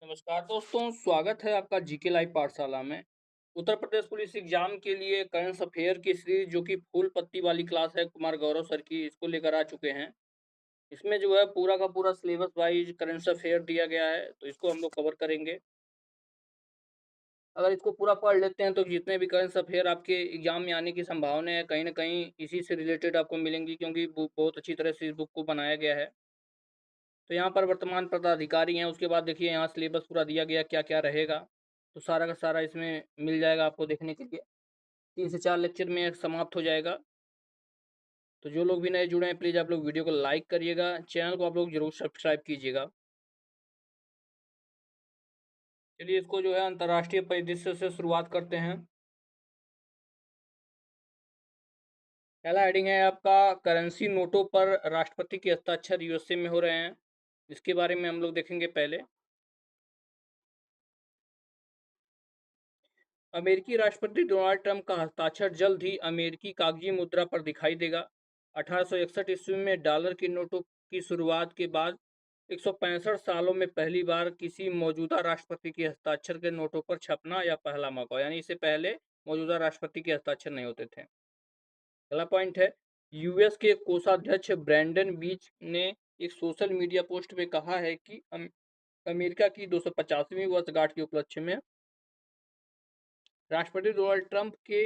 नमस्कार दोस्तों, स्वागत है आपका जीके लाइव पाठशाला में। उत्तर प्रदेश पुलिस एग्जाम के लिए करंट अफेयर की सीरीज जो कि फूल पत्ती वाली क्लास है कुमार गौरव सर की, इसको लेकर आ चुके हैं। इसमें जो है पूरा का पूरा सिलेबस वाइज करंट अफेयर दिया गया है, तो इसको हम लोग कवर करेंगे। अगर इसको पूरा पढ़ लेते हैं तो जितने भी करंट अफेयर आपके एग्जाम में आने की संभावना है, कहीं ना कहीं इसी से रिलेटेड आपको मिलेंगी, क्योंकि बुक बहुत अच्छी तरह से इस बुक को बनाया गया है। तो यहाँ पर वर्तमान पदाधिकारी हैं, उसके बाद देखिए यहाँ सिलेबस पूरा दिया गया क्या क्या रहेगा, तो सारा का सारा इसमें मिल जाएगा आपको देखने के लिए। 3 से 4 लेक्चर में समाप्त हो जाएगा। तो जो लोग भी नए जुड़े हैं प्लीज़ आप लोग वीडियो को लाइक करिएगा, चैनल को आप लोग जरूर सब्सक्राइब कीजिएगा। चलिए इसको जो है अंतर्राष्ट्रीय परिदृश्य से शुरुआत करते हैं। पहला हेडिंग है आपका करेंसी नोटों पर राष्ट्रपति के हस्ताक्षर यूएसए में हो रहे हैं। इसके बारे में हम लोग देखेंगे पहले। अमेरिकी राष्ट्रपति डोनाल्ड ट्रंप का हस्ताक्षर जल्द ही अमेरिकी कागजी मुद्रा पर दिखाई देगा। 1861 ईस्वी में डॉलर के नोटों की शुरुआत के बाद 165 सालों में पहली बार किसी मौजूदा राष्ट्रपति के हस्ताक्षर के नोटों पर छपना या पहला मौका, यानी इससे पहले मौजूदा राष्ट्रपति के हस्ताक्षर नहीं होते थे। अगला पॉइंट है, यूएस के कोषाध्यक्ष ब्रैंडन बीच ने एक सोशल मीडिया पोस्ट में कहा है कि अमेरिका की 250वीं वर्षगांठ के उपलक्ष्य में राष्ट्रपति डोनाल्ड ट्रंप के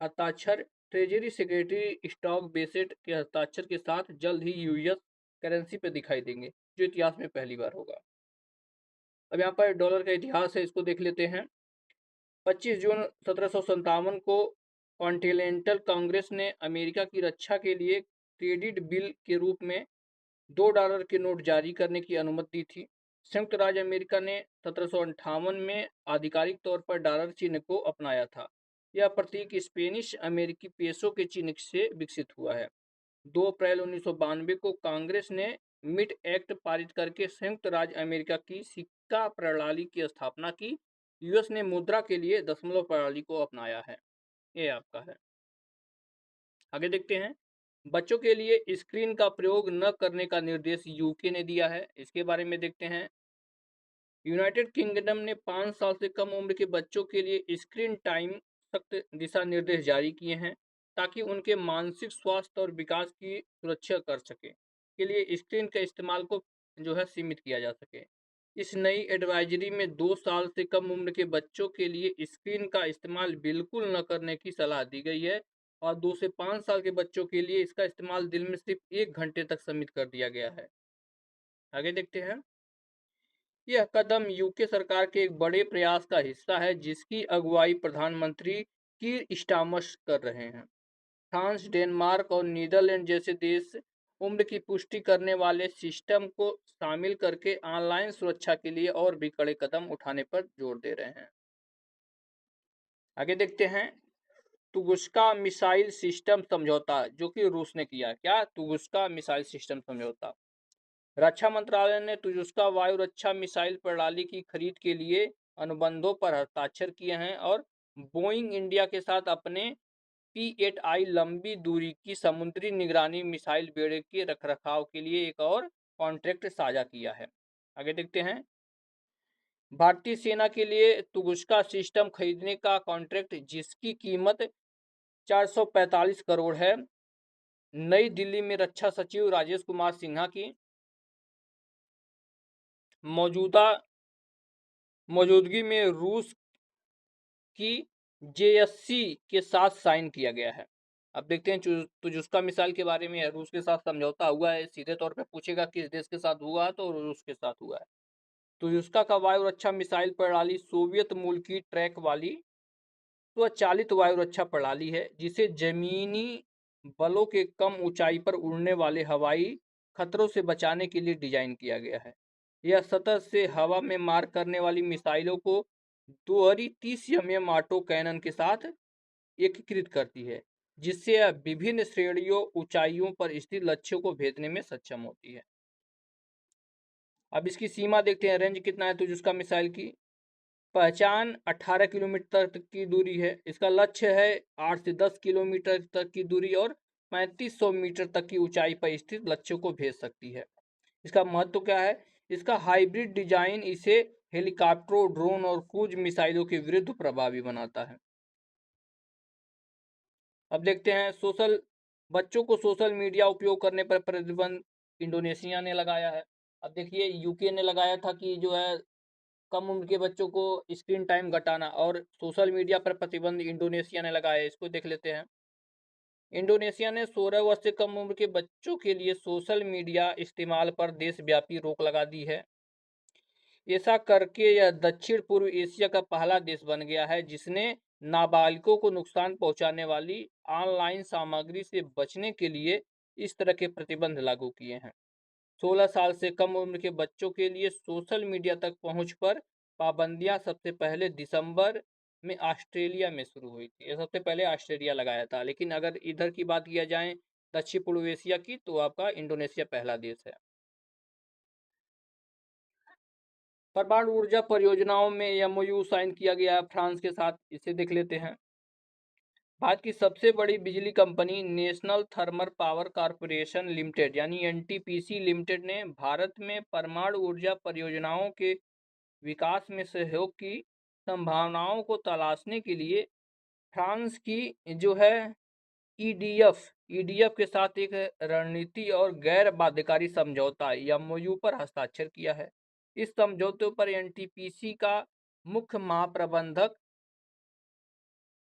हस्ताक्षर ट्रेजरी सेक्रेटरी स्टॉक बेसेट के हस्ताक्षर के साथ जल्द ही यूएस करेंसी पर दिखाई देंगे, जो इतिहास में पहली बार होगा। अब यहाँ पर डॉलर का इतिहास है, इसको देख लेते हैं। 25 जून 1757 को कॉन्टिनेंटल कांग्रेस ने अमेरिका की रक्षा के लिए क्रेडिट बिल के रूप में $2 के नोट जारी करने की अनुमति दी थी। संयुक्त राज्य अमेरिका ने 1758 में आधिकारिक तौर पर डॉलर चिन्ह को अपनाया था। यह प्रतीक स्पेनिश अमेरिकी पेसो के चिन्ह से विकसित हुआ है। 2 अप्रैल 1992 को कांग्रेस ने मिट एक्ट पारित करके संयुक्त राज्य अमेरिका की सिक्का प्रणाली की स्थापना की। यूएस ने मुद्रा के लिए दशमलव प्रणाली को अपनाया है। ये आपका है। आगे देखते हैं। बच्चों के लिए स्क्रीन का प्रयोग न करने का निर्देश यूके ने दिया है। इसके बारे में देखते हैं। यूनाइटेड किंगडम ने 5 साल से कम उम्र के बच्चों के लिए स्क्रीन टाइम सख्त दिशा निर्देश जारी किए हैं, ताकि उनके मानसिक स्वास्थ्य और विकास की सुरक्षा कर सके के लिए स्क्रीन के इस्तेमाल को जो है सीमित किया जा सके। इस नई एडवाइजरी में 2 साल से कम उम्र के बच्चों के लिए स्क्रीन का इस्तेमाल बिल्कुल न करने की सलाह दी गई है, और 2 से 5 साल के बच्चों के लिए इसका इस्तेमाल दिन में सिर्फ 1 घंटे तक सीमित कर दिया गया है। आगे देखते हैं। यह कदम यूके सरकार के एक बड़े प्रयास का हिस्सा है, जिसकी अगुवाई प्रधानमंत्री कीर स्टार्मर कर रहे हैं। फ्रांस, डेनमार्क और नीदरलैंड जैसे देश उम्र की पुष्टि करने वाले सिस्टम को शामिल करके ऑनलाइन सुरक्षा के लिए और भी कड़े कदम उठाने पर जोर दे रहे हैं। आगे देखते हैं। तुगुस्का मिसाइल सिस्टम समझौता, जो कि रूस ने किया। क्या? तुगुस्का मिसाइल सिस्टम समझौता। रक्षा मंत्रालय ने तुजुस्का वायु रक्षा मिसाइल प्रणाली की खरीद के लिए अनुबंधों पर हस्ताक्षर किए हैं, और बोइंग इंडिया के साथ अपने P-8I लंबी दूरी की समुद्री निगरानी मिसाइल बेड़े के रखरखाव के लिए एक और कॉन्ट्रैक्ट साझा किया है। आगे देखते हैं। भारतीय सेना के लिए तुगुस्का सिस्टम खरीदने का कॉन्ट्रैक्ट, जिसकी कीमत 445 करोड़ है, नई दिल्ली में रक्षा सचिव राजेश कुमार सिन्हा की मौजूदगी में रूस की JSC के साथ साइन किया गया है। अब देखते हैं तुजुस्का मिसाइल के बारे में। रूस के साथ समझौता हुआ है, सीधे तौर पे पूछेगा किस देश के साथ हुआ, तो रूस के साथ हुआ है। तुजुस्का का वायु रक्षा मिसाइल प्रणाली सोवियत मूल की ट्रैक वाली स्वचालित वायु रक्षा प्रणाली है, जिसे जमीनी बलों के कम ऊंचाई पर उड़ने वाले हवाई खतरों से बचाने के लिए डिजाइन किया गया है। यह सतह से हवा में मार करने वाली मिसाइलों को दोहरी 30 mm ऑटो कैनन के साथ एकीकृत करती है, जिससे यह विभिन्न श्रेणियों ऊंचाइयों पर स्थित लक्ष्यों को भेदने में सक्षम होती है। अब इसकी सीमा देखते हैं, रेंज कितना है तो जिसका मिसाइल की पहचान 18 किलोमीटर तक की दूरी है। इसका लक्ष्य है 8 से 10 किलोमीटर तक की दूरी और 3500 मीटर तक की ऊंचाई पर स्थित लक्ष्यों को भेज सकती है। इसका महत्व क्या है? इसका हाइब्रिड डिजाइन इसे हेलीकॉप्टरों, ड्रोन और क्रूज मिसाइलों के विरुद्ध प्रभावी बनाता है। अब देखते हैं बच्चों को सोशल मीडिया उपयोग करने पर प्रतिबंध इंडोनेशिया ने लगाया है। अब देखिए यूके ने लगाया था कि जो है कम उम्र के बच्चों को स्क्रीन टाइम घटाना, और सोशल मीडिया पर प्रतिबंध इंडोनेशिया ने लगाया है। इसको देख लेते हैं। इंडोनेशिया ने 16 वर्ष से कम उम्र के बच्चों के लिए सोशल मीडिया इस्तेमाल पर देशव्यापी रोक लगा दी है। ऐसा करके यह दक्षिण पूर्व एशिया का पहला देश बन गया है जिसने नाबालिगों को नुकसान पहुंचाने वाली ऑनलाइन सामग्री से बचने के लिए इस तरह के प्रतिबंध लागू किए हैं। 16 साल से कम उम्र के बच्चों के लिए सोशल मीडिया तक पहुंच पर पाबंदियां सबसे पहले दिसंबर में ऑस्ट्रेलिया में शुरू हुई थी। यह सबसे पहले ऑस्ट्रेलिया लगाया था, लेकिन अगर इधर की बात किया जाए दक्षिण पूर्व एशिया की, तो आपका इंडोनेशिया पहला देश है। परमाणु ऊर्जा परियोजनाओं में एमओयू साइन किया गया है फ्रांस के साथ। इसे देख लेते हैं। भारत की सबसे बड़ी बिजली company national thermal power corporation limited यानी एनटीपीसी लिमिटेड ने भारत में परमाणु ऊर्जा परियोजनाओं के विकास में सहयोग की संभावनाओं को तलाशने के लिए फ्रांस की जो है ईडीएफ के साथ एक रणनीति और गैर बाध्यकारी समझौता एमओयू पर हस्ताक्षर किया है। इस समझौते पर एनटीपीसी का मुख्य महाप्रबंधक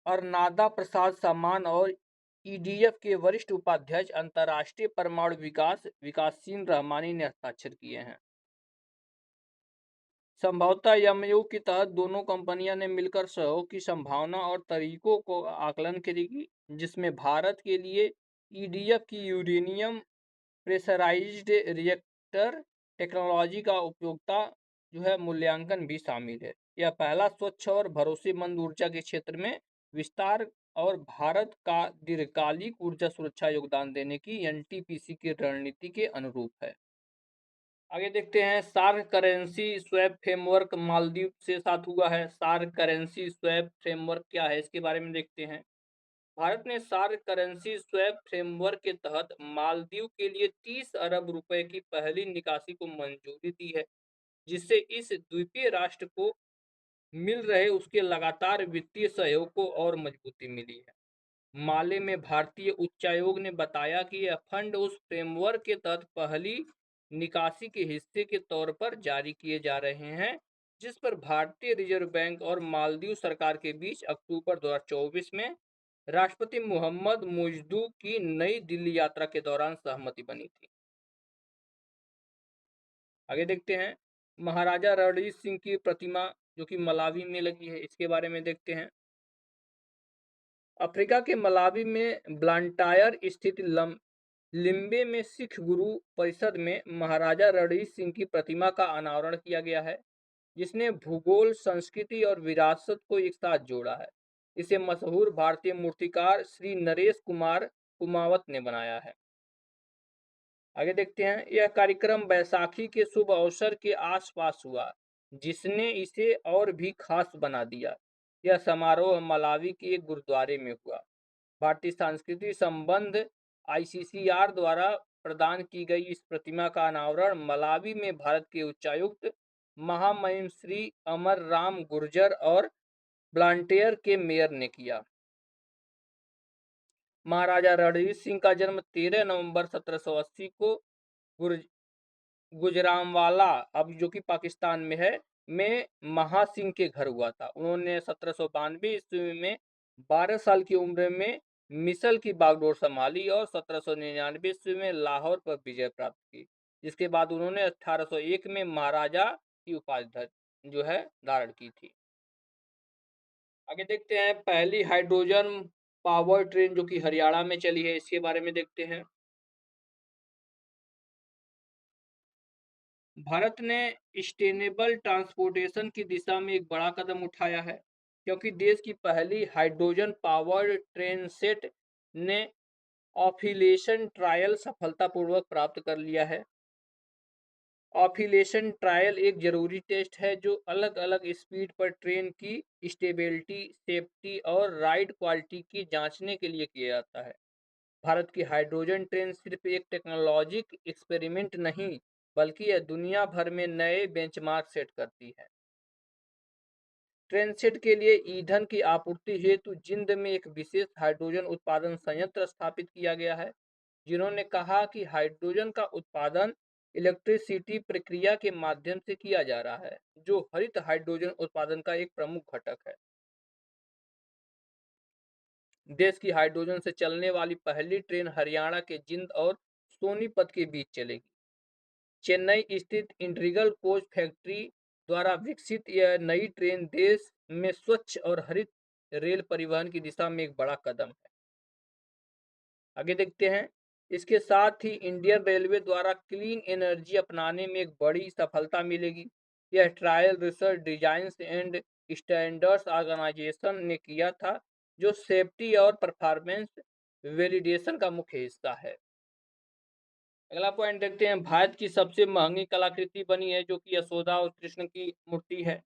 अर्नादा प्रसाद सामान और ईडीएफ के वरिष्ठ उपाध्यक्ष अंतर्राष्ट्रीय परमाणु विकासशील रहमानी ने हस्ताक्षर किए हैं। समझौता एमओयू के तहत दोनों कंपनियां ने मिलकर सहयोग की संभावना और तरीकों को आकलन करेगी, जिसमें भारत के लिए ईडीएफ की यूरेनियम प्रेशराइज्ड रिएक्टर टेक्नोलॉजी का उपयोगिता जो है मूल्यांकन भी शामिल है। यह पहला स्वच्छ और भरोसेमंद ऊर्जा के क्षेत्र में विस्तार और भारत का दीर्घकालिक ऊर्जा सुरक्षा योगदान देने की एनटीपीसी की रणनीति के अनुरूप है। आगे देखते हैं। SAARC currency swap framework Maldives से साथ हुआ है। सार्क करेंसी स्वैप फ्रेमवर्क क्या है, इसके बारे में देखते हैं। भारत ने सार्क करेंसी स्वैप फ्रेमवर्क के तहत मालदीव के लिए 30 अरब रुपए की पहली निकासी को मंजूरी दी है, जिससे इस द्वीपीय राष्ट्र को मिल रहे उसके लगातार वित्तीय सहयोग को और मजबूती मिली है। माले में भारतीय उच्चायोग ने बताया कि यह फंड उस फ्रेमवर्क के तहत पहली निकासी के हिस्से के तौर पर जारी किए जा रहे हैं, जिस पर भारतीय रिजर्व बैंक और मालदीव सरकार के बीच अक्टूबर 2024 में राष्ट्रपति मोहम्मद मुजद्दू की नई दिल्ली यात्रा के दौरान सहमति बनी थी। आगे देखते हैं। महाराजा रणजीत सिंह की प्रतिमा जो कि मलावी में लगी है, इसके बारे में देखते हैं। अफ्रीका के मलावी में ब्लांटायर स्थित लिम्बे में सिख गुरु परिषद में महाराजा रणजीत सिंह की प्रतिमा का अनावरण किया गया है, जिसने भूगोल, संस्कृति और विरासत को एक साथ जोड़ा है। इसे मशहूर भारतीय मूर्तिकार श्री नरेश कुमार कुमावत ने बनाया है। आगे देखते हैं। यह कार्यक्रम बैसाखी के शुभ अवसर के आसपास हुआ, जिसने इसे और भी खास बना दिया। यह समारोह मलावी के एक गुरुद्वारे में हुआ। भारतीय सांस्कृतिक संबंध आईसीसीआर द्वारा प्रदान की गई इस प्रतिमा का अनावरण मलावी में भारत के उच्चायुक्त महामहिम श्री अमर राम गुर्जर और ब्लांटेयर के मेयर ने किया। महाराजा रणजीत सिंह का जन्म 13 नवंबर 1780 को गुजरांवाला, अब जो कि पाकिस्तान में है, में महासिंह के घर हुआ था। उन्होंने 1792 ईस्वी में 12 साल की उम्र में मिसल की बागडोर संभाली और 1799 ईस्वी में लाहौर पर विजय प्राप्त की, जिसके बाद उन्होंने 1801 में महाराजा की उपाधि जो है धारण की थी। आगे देखते हैं। पहली हाइड्रोजन पावर ट्रेन जो कि हरियाणा में चली है, इसके बारे में देखते हैं। भारत ने सस्टेनेबल ट्रांसपोर्टेशन की दिशा में एक बड़ा कदम उठाया है, क्योंकि देश की पहली हाइड्रोजन पावर ट्रेन सेट ने ऑफिलेशन ट्रायल सफलतापूर्वक प्राप्त कर लिया है। ऑफिलेशन ट्रायल एक जरूरी टेस्ट है जो अलग अलग स्पीड पर ट्रेन की स्टेबिलिटी, सेफ्टी और राइड क्वालिटी की जांचने के लिए किया जाता है। भारत की हाइड्रोजन ट्रेन सिर्फ एक टेक्नोलॉजिक एक्सपेरिमेंट नहीं, बल्कि यह दुनिया भर में नए बेंचमार्क सेट करती है। ट्रेन सेट के लिए ईंधन की आपूर्ति हेतु जिंद में एक विशेष हाइड्रोजन उत्पादन संयंत्र स्थापित किया गया है, जिन्होंने कहा कि हाइड्रोजन का उत्पादन इलेक्ट्रिसिटी प्रक्रिया के माध्यम से किया जा रहा है, जो हरित हाइड्रोजन उत्पादन का एक प्रमुख घटक है। देश की हाइड्रोजन से चलने वाली पहली ट्रेन हरियाणा के जिंद और सोनीपत के बीच चलेगी। चेन्नई स्थित इंटीग्रल कोच फैक्ट्री द्वारा विकसित यह नई ट्रेन देश में स्वच्छ और हरित रेल परिवहन की दिशा में एक बड़ा कदम है। आगे देखते हैं। इसके साथ ही इंडियन रेलवे द्वारा क्लीन एनर्जी अपनाने में एक बड़ी सफलता मिलेगी। यह trial research design and standards organisation ने किया था, जो सेफ्टी और परफॉर्मेंस वैलिडेशन का मुख्य हिस्सा है। अगला पॉइंट देखते हैं। भारत की सबसे महंगी कलाकृति बनी है, जो कि यशोदा और कृष्ण की मूर्ति है।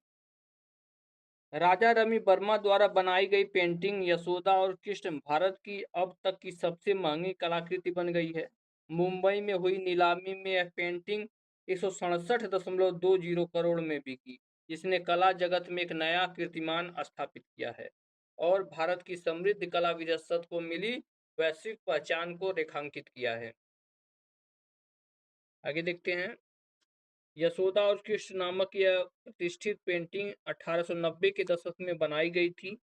राजा रवि वर्मा द्वारा बनाई गई पेंटिंग यशोदा और कृष्ण भारत की अब तक की सबसे महंगी कलाकृति बन गई है। मुंबई में हुई नीलामी में यह पेंटिंग 167.20 करोड़ में बिकी, जिसने कला जगत में एक नया कीर्तिमान स्थापित किया है और भारत की समृद्ध कला विरासत को मिली वैश्विक पहचान को रेखांकित किया है। आगे देखते हैं। यशोदा और कृष्ण नामक यह प्रतिष्ठित पेंटिंग 1890 के दशक में बनाई गई थी।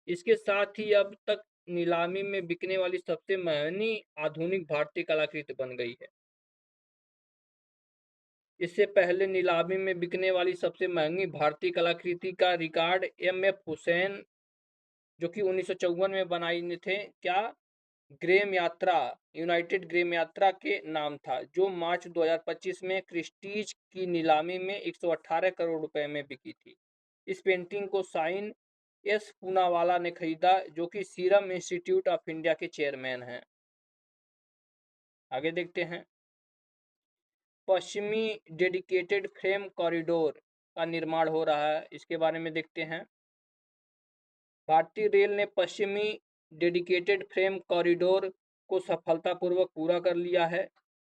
इसके साथ ही अब तक नीलामी में बिकने वाली सबसे महंगी आधुनिक भारतीय कलाकृति बन गई है। इससे पहले नीलामी में बिकने वाली सबसे महंगी भारतीय कलाकृति का रिकॉर्ड एम.एफ. हुसैन, जो कि 1954 में बनाई थे, क्या ग्रेम यात्रा, यूनाइटेड ग्रेम यात्रा के नाम था, जो मार्च 2025 में क्रिस्टीज की नीलामी में 118 करोड़ रुपए में बिकी थी। इस पेंटिंग को साइन एस पूनावाला ने खरीदा, जो कि सीरम इंस्टीट्यूट ऑफ इंडिया के चेयरमैन हैं। आगे देखते हैं। पश्चिमी डेडिकेटेड फ्रेम कॉरिडोर का निर्माण हो रहा है, इसके बारे में देखते हैं। भारतीय रेल ने पश्चिमी डेडिकेटेड फ्रेम कॉरिडोर को सफलतापूर्वक पूरा कर लिया है।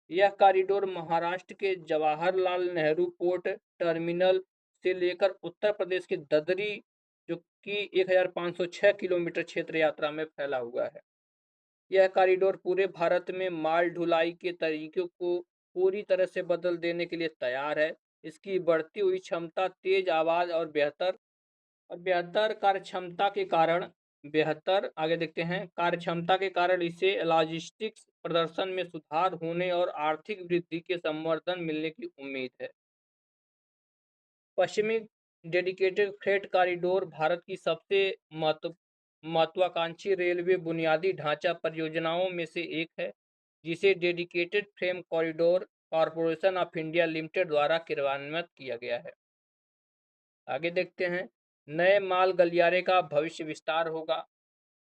यह कॉरिडोर महाराष्ट्र के जवाहरलाल नेहरू पोर्ट टर्मिनल से लेकर उत्तर प्रदेश के ददरी, जो कि 1506 किलोमीटर क्षेत्र यात्रा में फैला हुआ है। यह कॉरिडोर पूरे भारत में माल ढुलाई के तरीकों को पूरी तरह से बदल देने के लिए तैयार है। इसकी बढ़ती हुई क्षमता, तेज आवाज और बेहतर कार्यक्षमता के कारण आगे देखते हैं। कार्यक्षमता के कारण इसे लॉजिस्टिक्स प्रदर्शन में सुधार होने और आर्थिक वृद्धि के संवर्धन मिलने की उम्मीद है। पश्चिमी डेडिकेटेड फ्रेट कॉरिडोर भारत की सबसे महत्वाकांक्षी रेलवे बुनियादी ढांचा परियोजनाओं में से एक है, जिसे dedicated frame corridor corporation of India limited द्वारा क्रियान्वित किया गया है। आगे देखते हैं। नए माल गलियारे का भविष्य विस्तार होगा।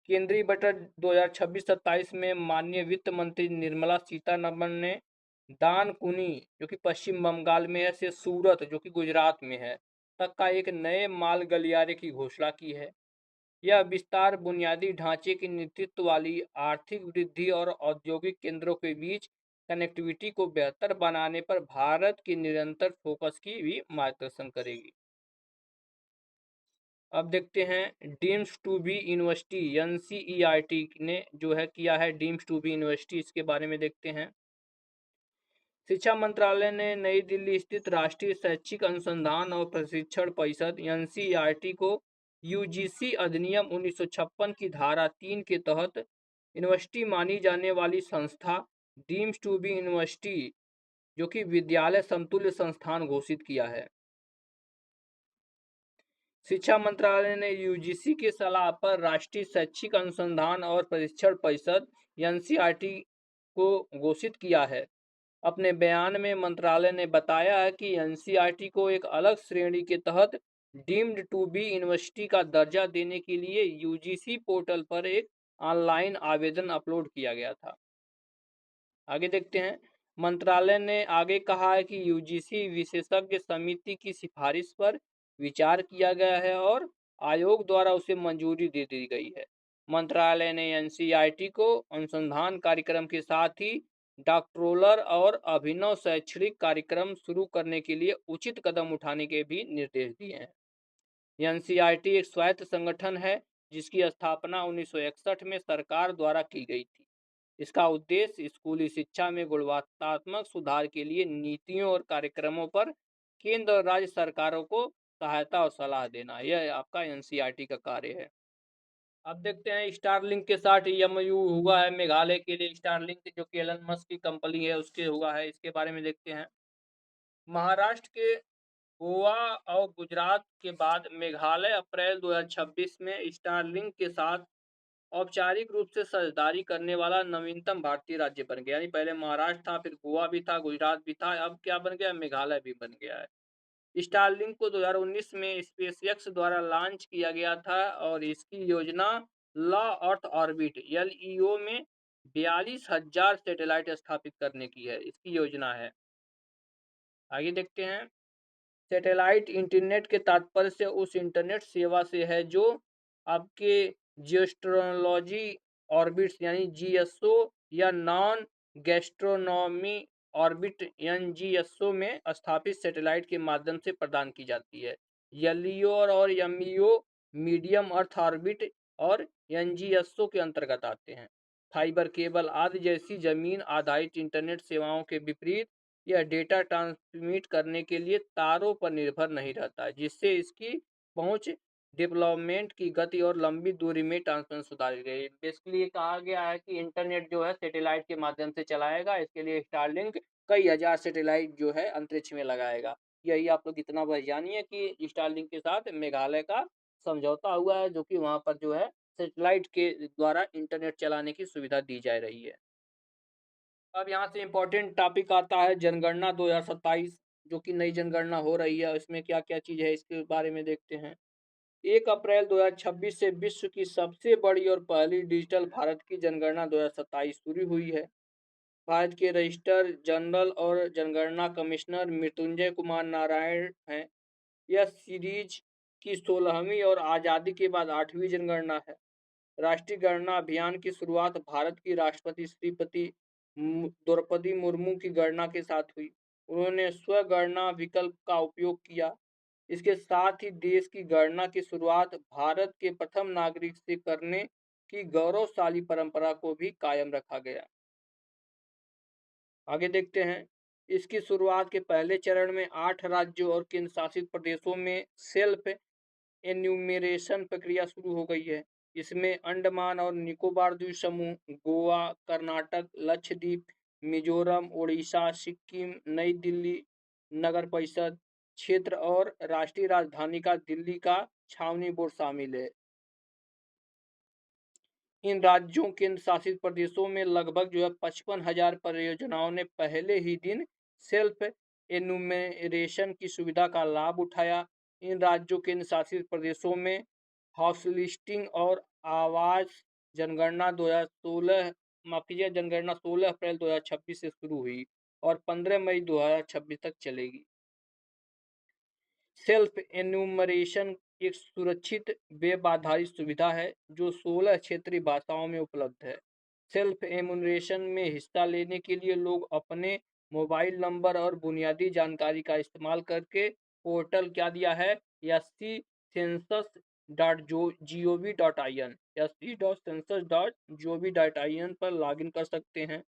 केंद्रीय बजट 2026-27 में माननीय वित्त मंत्री निर्मला सीतारमण ने दानकुनी, जो कि पश्चिम बंगाल में है, से सूरत, जो कि गुजरात में है, तक का एक नए माल गलियारे की घोषणा की है। यह विस्तार बुनियादी ढांचे की नेतृत्व वाली आर्थिक वृद्धि और औद्योगिक केंद्रों के बीच कनेक्टिविटी को बेहतर बनाने पर भारत की निरंतर फोकस की भी मार्गदर्शन करेगी। अब देखते हैं। Deems to be university NCERT ने जो है किया है डीम्स टू बी यूनिवर्सिटी, इसके बारे में देखते हैं। शिक्षा मंत्रालय ने नई दिल्ली स्थित राष्ट्रीय शैक्षिक अनुसंधान और प्रशिक्षण परिषद एनसीईआरटी को यूजीसी अधिनियम 1956 की धारा 3 के तहत यूनिवर्सिटी मानी जाने वाली संस्था डीम्स टू बी यूनिवर्सिटी, जो कि विद्यालय समतुल्य संस्थान घोषित किया है। शिक्षा मंत्रालय ने यूजीसी की सलाह पर राष्ट्रीय शैक्षिक अनुसंधान और प्रशिक्षण परिषद एनसीईआरटी को घोषित किया है। अपने बयान में मंत्रालय ने बताया है कि एनसीईआरटी को एक अलग श्रेणी के तहत डीम्ड टू बी यूनिवर्सिटी का दर्जा देने के लिए यूजीसी पोर्टल पर एक ऑनलाइन आवेदन अपलोड किया गया था। आगे देखते हैं। मंत्रालय ने आगे कहा है कि यूजीसी विशेषज्ञ समिति की सिफारिश पर विचार किया गया है और आयोग द्वारा उसे मंजूरी दे दी गई है। मंत्रालय ने एनसीईआरटी को अनुसंधान कार्यक्रम के साथ ही डॉक्टोरल और अभिनव शैक्षणिक कार्यक्रम शुरू करने के लिए उचित कदम उठाने के भी निर्देश दिए हैं। एनसीईआरटी एक स्वायत्त संगठन है जिसकी स्थापना 1961 में सरकार द्वारा की गई थी। इसका उद्देश्य स्कूली शिक्षा में गुणवत्तात्मक सुधार के लिए नीतियों और कार्यक्रमों पर केंद्र और राज्य सरकारों को सहायता और सलाह देना, यह आपका एनसीईआरटी का कार्य है। अब देखते हैं स्टारलिंक के साथ एमओयू हुआ है मेघालय के लिए। स्टारलिंक जो कि एलन मस्क की कंपनी है उसके हुआ है, इसके बारे में देखते हैं। महाराष्ट्र के गोवा और गुजरात के बाद मेघालय अप्रैल 2026 में स्टारलिंक के साथ औपचारिक रूप से साझेदारी करने वाला नवीनतम भारतीय राज्य बन गया। यानी पहले महाराष्ट्र था, फिर गोवा भी था, गुजरात भी था, अब क्या बन गया, मेघालय भी बन गया है। स्टारलिंक को 2019 में स्पेसएक्स द्वारा लॉन्च किया गया था और इसकी योजना लॉ अर्थ ऑर्बिट LEO में 42,000 सैटेलाइट स्थापित करने की है, इसकी योजना है। आगे देखते हैं। सैटेलाइट इंटरनेट के तात्पर्य से उस इंटरनेट सेवा से है जो आपके जियोस्ट्रोलॉजी ऑर्बिट्स यानी GSO या नॉन गैस्ट्रोनॉमी ऑर्बिट NGSO में स्थापित सैटेलाइट के माध्यम से प्रदान की जाती है। LEO और MEO मीडियम अर्थ ऑर्बिट और NGSO के अंतर्गत आते हैं। फाइबर केबल आदि जैसी जमीन आधारित इंटरनेट सेवाओं के विपरीत यह डेटा ट्रांसमिट करने के लिए तारों पर निर्भर नहीं रहता है, जिससे इसकी पहुंच, डेवलपमेंट की गति और लंबी दूरी में ट्रांसमिशन सुधारी गई। बेसिकली ये कहा गया है कि इंटरनेट जो है सैटेलाइट के माध्यम से चलाएगा। इसके लिए स्टारलिंक कई हजार सैटेलाइट जो है अंतरिक्ष में लगाएगा। यही आप लोग इतना बस जानिए कि स्टारलिंक के साथ मेघालय का समझौता हुआ है, जो कि वहां पर जो है सैटेलाइट के द्वारा इंटरनेट चलाने की सुविधा दी जा रही है। अब यहाँ से इम्पोर्टेंट टॉपिक आता है जनगणना 2027, जो कि नई जनगणना हो रही है। इसमें क्या क्या चीज़ है इसके बारे में देखते हैं। 1 अप्रैल 2026 से विश्व की सबसे बड़ी और पहली डिजिटल भारत की जनगणना 2027 शुरू हुई है। भारत के रजिस्ट्रार जनरल और जनगणना कमिश्नर मृत्युंजय कुमार नारायण हैं। यह सीरीज की 16वीं और आज़ादी के बाद 8वीं जनगणना है। राष्ट्रीय गणना अभियान की शुरुआत भारत की राष्ट्रपति श्रीमती द्रौपदी मुर्मू की गणना के साथ हुई। उन्होंने स्वगणना विकल्प का उपयोग किया। इसके साथ ही देश की गणना की शुरुआत भारत के प्रथम नागरिक से करने की गौरवशाली परंपरा को भी कायम रखा गया। आगे देखते हैं। इसकी शुरुआत के पहले चरण में 8 राज्यों और केंद्र शासित प्रदेशों में सेल्फ एन्यूमरेशन प्रक्रिया शुरू हो गई है। इसमें अंडमान और निकोबार द्वीप समूह, गोवा, कर्नाटक, लक्षद्वीप, मिजोरम, उड़ीसा, सिक्किम, नई दिल्ली नगर परिषद क्षेत्र और राष्ट्रीय राजधानी का दिल्ली का छावनी बोर्ड शामिल है। इन राज्यों केंद्र शासित प्रदेशों में लगभग जो है 55,000 परियोजनाओं ने पहले ही दिन सेल्फ एनुमेरेशन की सुविधा का लाभ उठाया। इन राज्यों केंद्र शासित प्रदेशों में हाउस लिस्टिंग और आवास जनगणना 2016 माफ कीजिए जनगणना 16 अप्रैल 2026 से शुरू हुई और 15 मई 2026 तक चलेगी। सेल्फ एन्यूमरेशन एक सुरक्षित वेब आधारित सुविधा है जो 16 क्षेत्रीय भाषाओं में उपलब्ध है। सेल्फ एन्यूमरेशन में हिस्सा लेने के लिए लोग अपने मोबाइल नंबर और बुनियादी जानकारी का इस्तेमाल करके पोर्टल क्या दिया है C census dot G O V dot I N या सी.census.gov.in पर लॉगिन कर सकते हैं।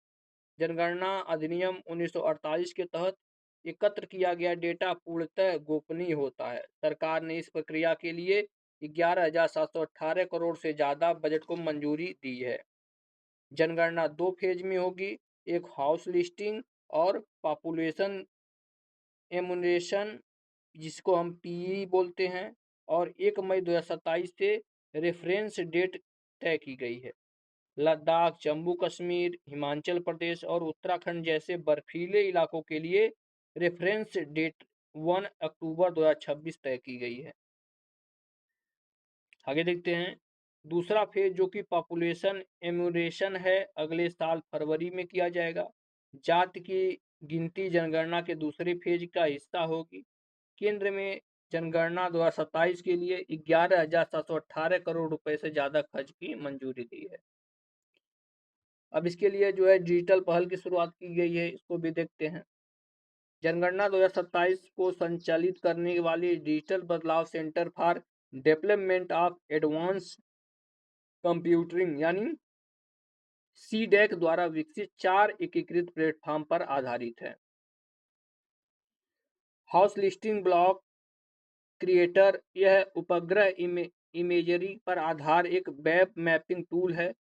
जनगणना अधिनियम 1948 के तहत एकत्र किया गया डेटा पूर्णतः गोपनीय होता है। सरकार ने इस प्रक्रिया के लिए 11,718 करोड़ से ज़्यादा बजट को मंजूरी दी है। जनगणना 2 फेज में होगी, एक हाउस लिस्टिंग और पॉपुलेशन एमुनेशन जिसको हम PE बोलते हैं, और 1 मई 2027 से रेफरेंस डेट तय की गई है। लद्दाख, जम्मू कश्मीर, हिमाचल प्रदेश और उत्तराखंड जैसे बर्फीले इलाकों के लिए रेफरेंस डेट 1 अक्टूबर 2026 तय की गई है। आगे देखते हैं। दूसरा फेज जो कि पॉपुलेशन एम्यूरेशन है, अगले साल फरवरी में किया जाएगा। जाति की गिनती जनगणना के दूसरे फेज का हिस्सा होगी। केंद्र में जनगणना 2027 के लिए 11,718 करोड़ रुपए से ज़्यादा खर्च की मंजूरी दी है। अब इसके लिए जो है डिजिटल पहल की शुरुआत की गई है, इसको भी देखते हैं। जनगणना 2027 को संचालित करने वाली डिजिटल बदलाव centre for development of advance computing यानी सीडैक द्वारा विकसित 4 एकीकृत प्लेटफॉर्म पर आधारित है। हाउस लिस्टिंग ब्लॉक क्रिएटर यह उपग्रह इमेजरी पर आधार एक वेब मैपिंग टूल है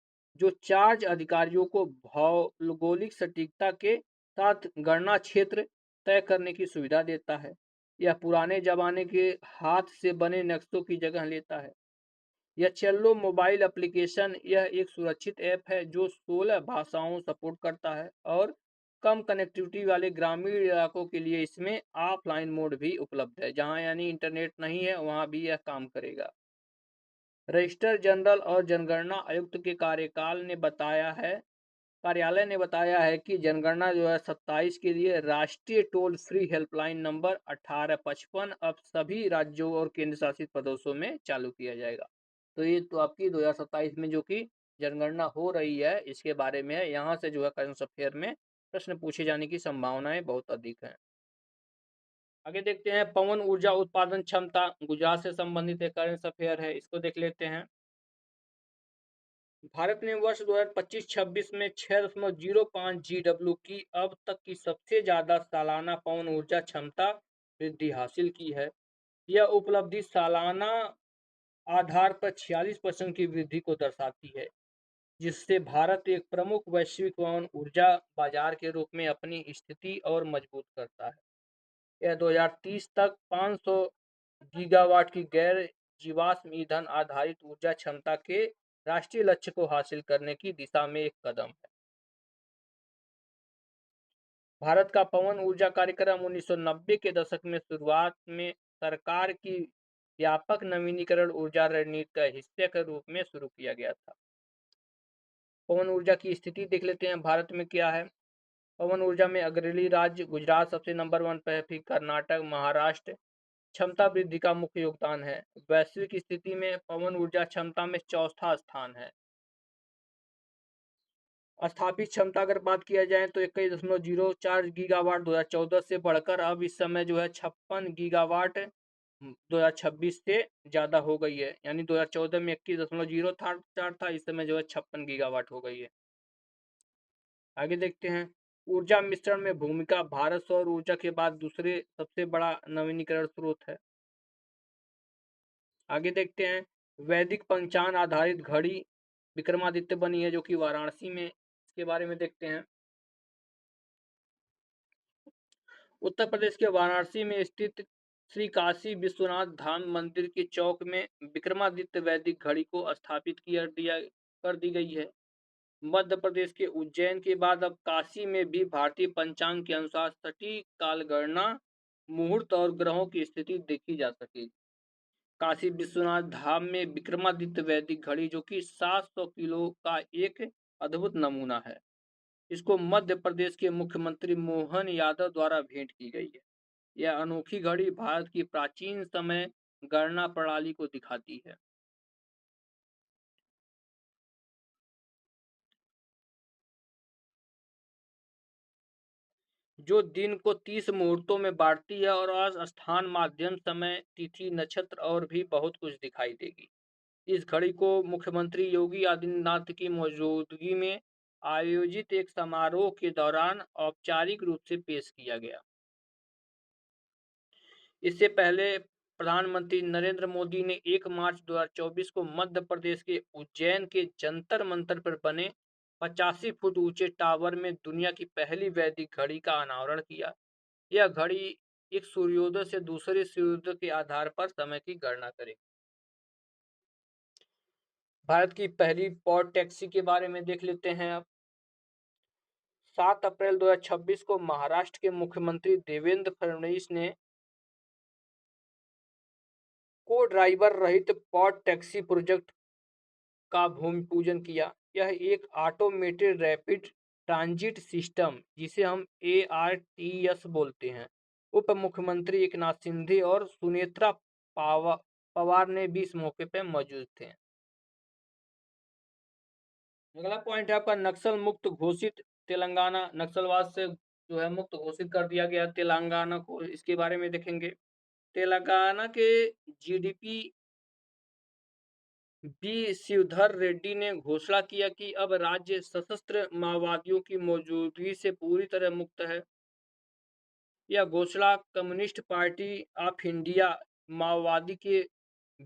जो चार्ज अधिकारियों को भौगोलिक सटीकता के साथ गणना क्षेत्र तय करने की सुविधा देता है। यह पुराने जमाने के हाथ से बने नक्शों की जगह लेता है। यह चेल्लो मोबाइल एप्लीकेशन यह एक सुरक्षित ऐप है जो 16 भाषाओं सपोर्ट करता है और कम कनेक्टिविटी वाले ग्रामीण इलाकों के लिए इसमें ऑफलाइन मोड भी उपलब्ध है, जहां यानी इंटरनेट नहीं है वहां भी यह काम करेगा। रजिस्ट्रार जनरल और जनगणना आयुक्त के कार्यालय ने बताया है कि जनगणना 2027 के लिए राष्ट्रीय टोल फ्री हेल्पलाइन नंबर 1855 अब सभी राज्यों और केंद्र शासित प्रदेशों में चालू किया जाएगा। तो ये तो आपकी 2027 में जो कि जनगणना हो रही है इसके बारे में है। यहाँ से जो है करंट अफेयर में प्रश्न पूछे जाने की संभावनाएं बहुत अधिक हैं। आगे देखते हैं पवन ऊर्जा उत्पादन क्षमता गुजरात से संबंधित एक करंट अफेयर है, इसको देख लेते हैं। भारत ने वर्ष 2025-26 में 6.05 GW की अब तक की सबसे ज्यादा सालाना पवन ऊर्जा क्षमता वृद्धि हासिल की है। यह उपलब्धि सालाना आधार पर 46% की वृद्धि को दर्शाती है, जिससे भारत एक प्रमुख वैश्विक पवन ऊर्जा बाजार के रूप में अपनी स्थिति और मजबूत करता है। यह 2030 तक 500 गीगावाट की गैर जीवाश्म ईंधन आधारित ऊर्जा क्षमता के राष्ट्रीय लक्ष्य को हासिल करने की दिशा में एक कदम है। भारत का पवन ऊर्जा कार्यक्रम 1990 के दशक में शुरुआत में सरकार की व्यापक नवीनीकरण ऊर्जा रणनीति का हिस्से के रूप में शुरू किया गया था। पवन ऊर्जा की स्थिति देख लेते हैं भारत में क्या है। पवन ऊर्जा में अग्रणी राज्य गुजरात सबसे नंबर 1 पर है, फिर कर्नाटक, महाराष्ट्र क्षमता वृद्धि का मुख्य योगदान है। वैश्विक स्थिति में पवन ऊर्जा क्षमता में चौथा स्थान है। स्थापित क्षमता अगर बात किया जाए तो 21.04 गीगावाट 2014 से बढ़कर अब इस समय जो है 56 गीगावाट 2026 से ज्यादा हो गई है। यानी 2014 में 21.04 था, इस समय जो है 56 गीगावाट हो गई है। आगे देखते हैं ऊर्जा मिश्रण में भूमिका भारत सौर ऊर्जा के बाद दूसरे सबसे बड़ा नवीनीकरण स्रोत है। आगे देखते हैं वैदिक पंचांग आधारित घड़ी विक्रमादित्य बनी है जो कि वाराणसी में, इसके बारे में देखते हैं। उत्तर प्रदेश के वाराणसी में स्थित श्री काशी विश्वनाथ धाम मंदिर के चौक में विक्रमादित्य वैदिक घड़ी को स्थापित कर दी गई है। मध्य प्रदेश के उज्जैन के बाद अब काशी में भी भारतीय पंचांग के अनुसार सटीक काल गणना मुहूर्त और ग्रहों की स्थिति देखी जा सकेगी। काशी विश्वनाथ धाम में विक्रमादित्य वैदिक घड़ी जो कि 700 किलो का एक अद्भुत नमूना है, इसको मध्य प्रदेश के मुख्यमंत्री मोहन यादव द्वारा भेंट की गई है। यह अनोखी घड़ी भारत की प्राचीन समय गणना प्रणाली को दिखाती है। जो दिन को 30 मुहूर्तों में बांटती है और आज स्थान माध्यम समय तिथि नक्षत्र और भी बहुत कुछ दिखाई देगी। इस घड़ी को मुख्यमंत्री योगी आदित्यनाथ की मौजूदगी में आयोजित एक समारोह के दौरान औपचारिक रूप से पेश किया गया। इससे पहले प्रधानमंत्री नरेंद्र मोदी ने 1 मार्च 2024 को मध्य प्रदेश के उज्जैन के जंतर मंतर पर बने 85 फुट ऊंचे टावर में दुनिया की पहली वैदिक घड़ी का अनावरण किया। यह घड़ी एक सूर्योदय से दूसरे सूर्योदय के आधार पर समय की गणना करेगी। भारत की पहली पॉड टैक्सी के बारे में देख लेते हैं अब। 7 अप्रैल 2026 को महाराष्ट्र के मुख्यमंत्री देवेंद्र फडणवीस ने को ड्राइवर रहित पॉड टैक्सी प्रोजेक्ट का भूमि पूजन किया। यह एक ऑटोमेटेड रैपिड ट्रांजिट सिस्टम जिसे हम ARTS बोलते हैं। उप मुख्यमंत्री एकनाथ शिंदे और सुनेत्रा पवार ने भी इस मौके पर मौजूद थे। अगला पॉइंट है आपका नक्सल मुक्त घोषित तेलंगाना, नक्सलवाद से जो है मुक्त घोषित कर दिया गया तेलंगाना को, इसके बारे में देखेंगे। तेलंगाना के GDP बी शिवधर रेड्डी ने घोषणा किया कि अब राज्य सशस्त्र माओवादियों की मौजूदगी से पूरी तरह मुक्त है। यह घोषणा कम्युनिस्ट पार्टी ऑफ इंडिया माओवादी के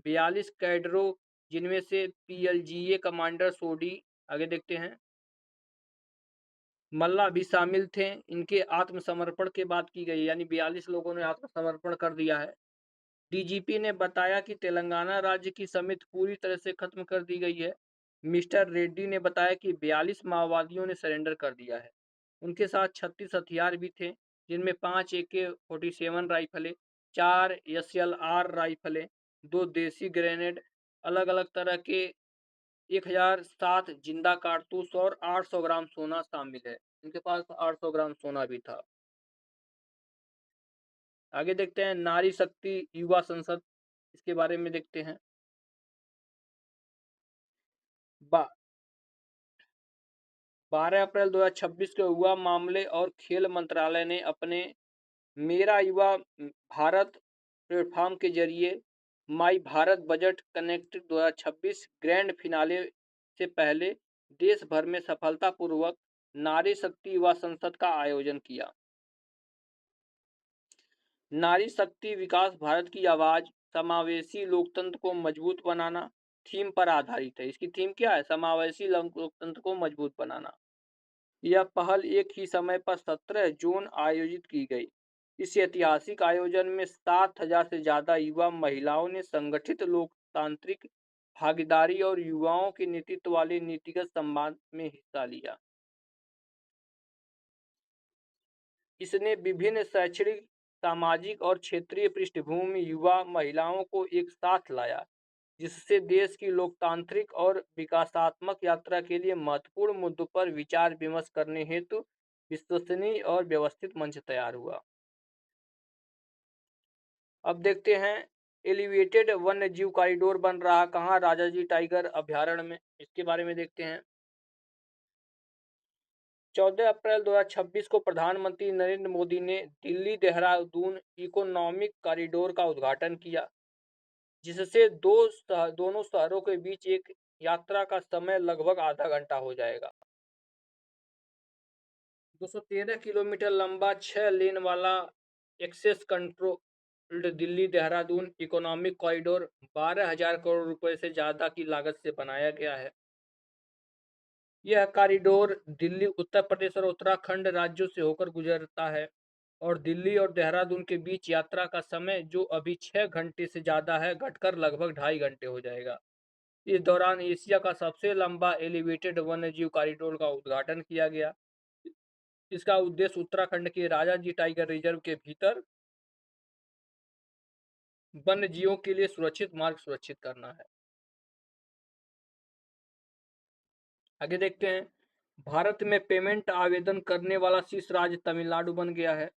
42 कैडरों, जिनमें से पीएलजीए कमांडर सोडी, आगे देखते हैं, मल्ला भी शामिल थे, इनके आत्मसमर्पण के बाद की गई, यानी 42 लोगों ने आत्मसमर्पण कर दिया है। डीजीपी ने बताया कि तेलंगाना राज्य की समिति पूरी तरह से खत्म कर दी गई है। मिस्टर रेड्डी ने बताया कि 42 माओवादियों ने सरेंडर कर दिया है। उनके साथ 36 हथियार भी थे, जिनमें 5 AK-47 राइफलें, 4 SLR राइफलें, 2 देसी ग्रेनेड, अलग अलग तरह के 1007 जिंदा कारतूस और 800 ग्राम सोना शामिल है। इनके पास 800 ग्राम सोना भी था। आगे देखते हैं नारी शक्ति युवा संसद, इसके बारे में देखते हैं। 12 अप्रैल 2026 को युवा मामले और खेल मंत्रालय ने अपने मेरा युवा भारत प्लेटफॉर्म के जरिए my Bharat budget connect 2026 grand finale से पहले देश भर में सफलतापूर्वक नारी शक्ति युवा संसद का आयोजन किया। नारी शक्ति विकास भारत की आवाज, समावेशी लोकतंत्र को मजबूत बनाना थीम पर आधारित है। इसकी थीम क्या है? समावेशी लोकतंत्र को मजबूत बनाना। यह पहल एक ही समय पर 17 जून आयोजित की गई। इस ऐतिहासिक आयोजन में 7,000 से ज्यादा युवा महिलाओं ने संगठित लोकतांत्रिक भागीदारी और युवाओं के नेतृत्व वाले नीतिगत संवाद में हिस्सा लिया। इसने विभिन्न शैक्षणिक, सामाजिक और क्षेत्रीय पृष्ठभूमि युवा महिलाओं को एक साथ लाया, जिससे देश की लोकतांत्रिक और विकासात्मक यात्रा के लिए महत्वपूर्ण मुद्दों पर विचार विमर्श करने हेतु विश्वसनीय और व्यवस्थित मंच तैयार हुआ। अब देखते हैं एलिवेटेड वन्य जीव कॉरिडोर बन रहा कहाँ? राजाजी टाइगर अभयारण्य में। इसके बारे में देखते हैं। 14 अप्रैल 2026 को प्रधानमंत्री नरेंद्र मोदी ने दिल्ली देहरादून इकोनॉमिक कॉरिडोर का उद्घाटन किया, जिससे दोनों शहरों के बीच एक यात्रा का समय लगभग आधा घंटा हो जाएगा। 213 किलोमीटर लंबा 6 लेन वाला access controlled Delhi Dehradun economic corridor 12,000 crore रुपए से ज्यादा की लागत से बनाया गया है। यह कॉरिडोर दिल्ली, उत्तर प्रदेश और उत्तराखंड राज्यों से होकर गुजरता है और दिल्ली और देहरादून के बीच यात्रा का समय, जो अभी 6 घंटे से ज़्यादा है, घटकर लगभग 2.5 घंटे हो जाएगा। इस दौरान एशिया का सबसे लंबा एलिवेटेड वन्यजीव कॉरिडोर का उद्घाटन किया गया। इसका उद्देश्य उत्तराखंड के राजाजी टाइगर रिजर्व के भीतर वन्य जीवों के लिए सुरक्षित मार्ग सुरक्षित करना है। आगे देखते हैं। भारत में पेमेंट आवेदन करने वाला शीर्ष राज्य तमिलनाडु बन गया है।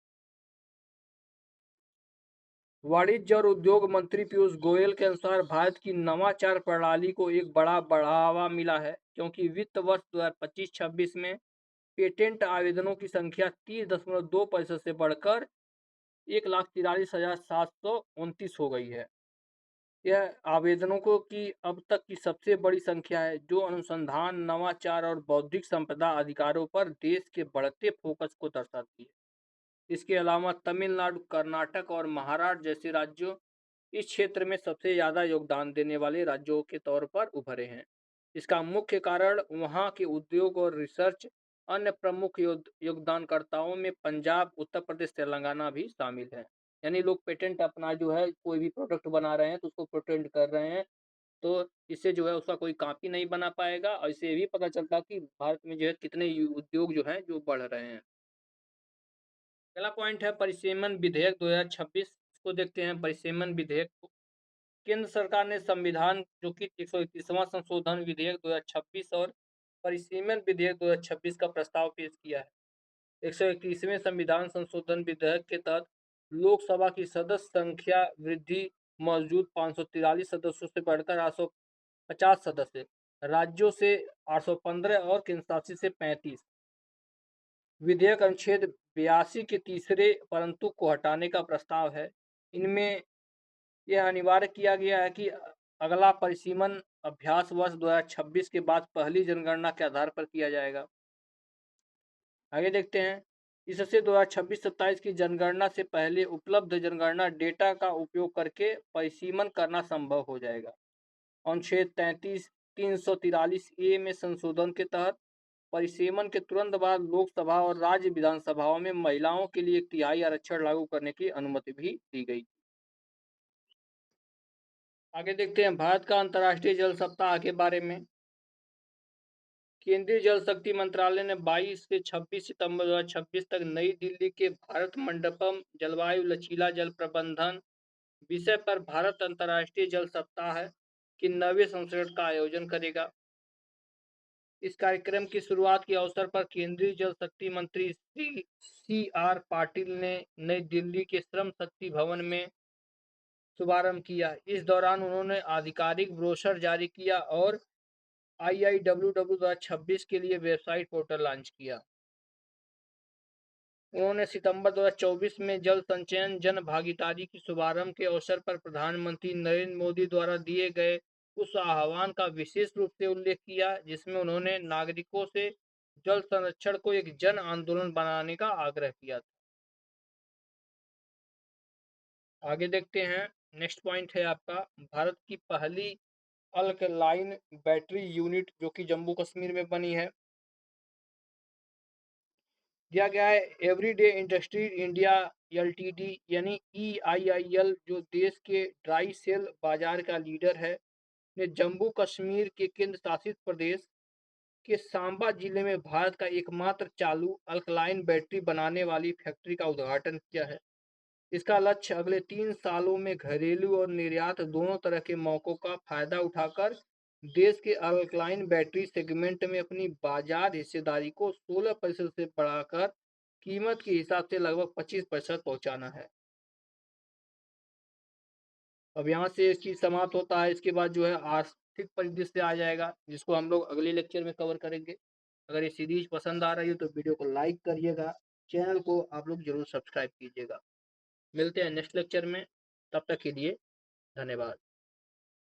वाणिज्य और उद्योग मंत्री पीयूष गोयल के अनुसार भारत की नवाचार प्रणाली को एक बड़ा बढ़ावा मिला है, क्योंकि वित्त वर्ष 2025-26 में पेटेंट आवेदनों की संख्या 30.2% से बढ़कर 1,43,729 हो गई है। यह आवेदनों को की अब तक की सबसे बड़ी संख्या है, जो अनुसंधान, नवाचार और बौद्धिक संपदा अधिकारों पर देश के बढ़ते फोकस को दर्शाती है। इसके अलावा तमिलनाडु, कर्नाटक और महाराष्ट्र जैसे राज्यों इस क्षेत्र में सबसे ज़्यादा योगदान देने वाले राज्यों के तौर पर उभरे हैं। इसका मुख्य कारण वहाँ के उद्योग और रिसर्च। अन्य प्रमुख योगदानकर्ताओं में पंजाब, उत्तर प्रदेश, तेलंगाना भी शामिल हैं। यानी लोग पेटेंट अपना जो है कोई भी प्रोडक्ट बना रहे हैं तो उसको पेटेंट कर रहे हैं, तो इससे जो है उसका कोई कॉपी नहीं बना पाएगा और इससे ये भी पता चलता कि भारत में जो है कितने उद्योग जो हैं जो बढ़ रहे हैं। पहला पॉइंट है परिसीमन विधेयक 2026। इसको देखते हैं परिसीमन विधेयक को। केंद्र सरकार ने संविधान जो कि 131वां संशोधन विधेयक 2026 और परिसीमन विधेयक 2026 का प्रस्ताव पेश किया है। 131वें संविधान संशोधन विधेयक के तहत लोकसभा की सदस्य संख्या वृद्धि, मौजूद 543 सदस्यों से बढ़कर 850 सदस्य, राज्यों से 815 और केंद्र शासित से 35। विधेयक अनुच्छेद 82 के तीसरे परंतु को हटाने का प्रस्ताव है। इनमें यह अनिवार्य किया गया है कि अगला परिसीमन अभ्यास वर्ष 2026 के बाद पहली जनगणना के आधार पर किया जाएगा। आगे देखते हैं, इससे 2026-27 की जनगणना से पहले उपलब्ध जनगणना डेटा का उपयोग करके परिसीमन करना संभव हो जाएगा। अनुच्छेद 343 ए में संशोधन के तहत परिसीमन के तुरंत बाद लोकसभा और राज्य विधानसभाओं में महिलाओं के लिए 1/3 आरक्षण लागू करने की अनुमति भी दी गई। आगे देखते हैं भारत का अंतर्राष्ट्रीय जल सप्ताह के बारे में। केंद्रीय जल शक्ति मंत्रालय ने 22 से 26 सितंबर 2026 तक नई दिल्ली के भारत मंडपम जलवायु लचीला जल प्रबंधन विषय पर भारत अंतर्राष्ट्रीय जल सप्ताह के 9वें संस्करण का आयोजन करेगा। इस कार्यक्रम की शुरुआत के अवसर पर केंद्रीय जल शक्ति मंत्री श्री CR पाटिल ने नई दिल्ली के श्रम शक्ति भवन में शुभारंभ किया। इस दौरान उन्होंने आधिकारिक ब्रोशर जारी किया और IIWW 2026 के लिए वेबसाइट पोर्टल लॉन्च किया। उन्होंने सितंबर 2024 में जल संचयन जन भागीदारी की शुभारंभ के अवसर पर प्रधानमंत्री नरेंद्र मोदी द्वारा दिए गए उस आह्वान का विशेष रूप से उल्लेख किया जिसमें उन्होंने नागरिकों से जल संरक्षण को एक जन आंदोलन बनाने का आग्रह किया था। आगे देखते हैं, नेक्स्ट पॉइंट है आपका भारत की पहली अल्कलाइन बैटरी यूनिट जो कि जम्मू कश्मीर में बनी है। दिया गया है एवरीडे इंडस्ट्री इंडिया LTD यानी EIIL जो देश के ड्राई सेल बाजार का लीडर है, ने जम्मू कश्मीर के केंद्र शासित प्रदेश के सांबा जिले में भारत का एकमात्र चालू अल्कलाइन बैटरी बनाने वाली फैक्ट्री का उद्घाटन किया है। इसका लक्ष्य अगले 3 सालों में घरेलू और निर्यात दोनों तरह के मौकों का फायदा उठाकर देश के अल्कलाइन बैटरी सेगमेंट में अपनी बाजार हिस्सेदारी को 16% से बढ़ाकर कीमत के हिसाब से लगभग 25% पहुंचाना है। अब यहाँ से इस चीज समाप्त होता है। इसके बाद जो है आर्थिक परिदृश्य आ जाएगा जिसको हम लोग अगले लेक्चर में कवर करेंगे। अगर ये सीरीज पसंद आ रही है तो वीडियो को लाइक करिएगा, चैनल को आप लोग जरूर सब्सक्राइब कीजिएगा। मिलते हैं नेक्स्ट लेक्चर में, तब तक के लिए धन्यवाद।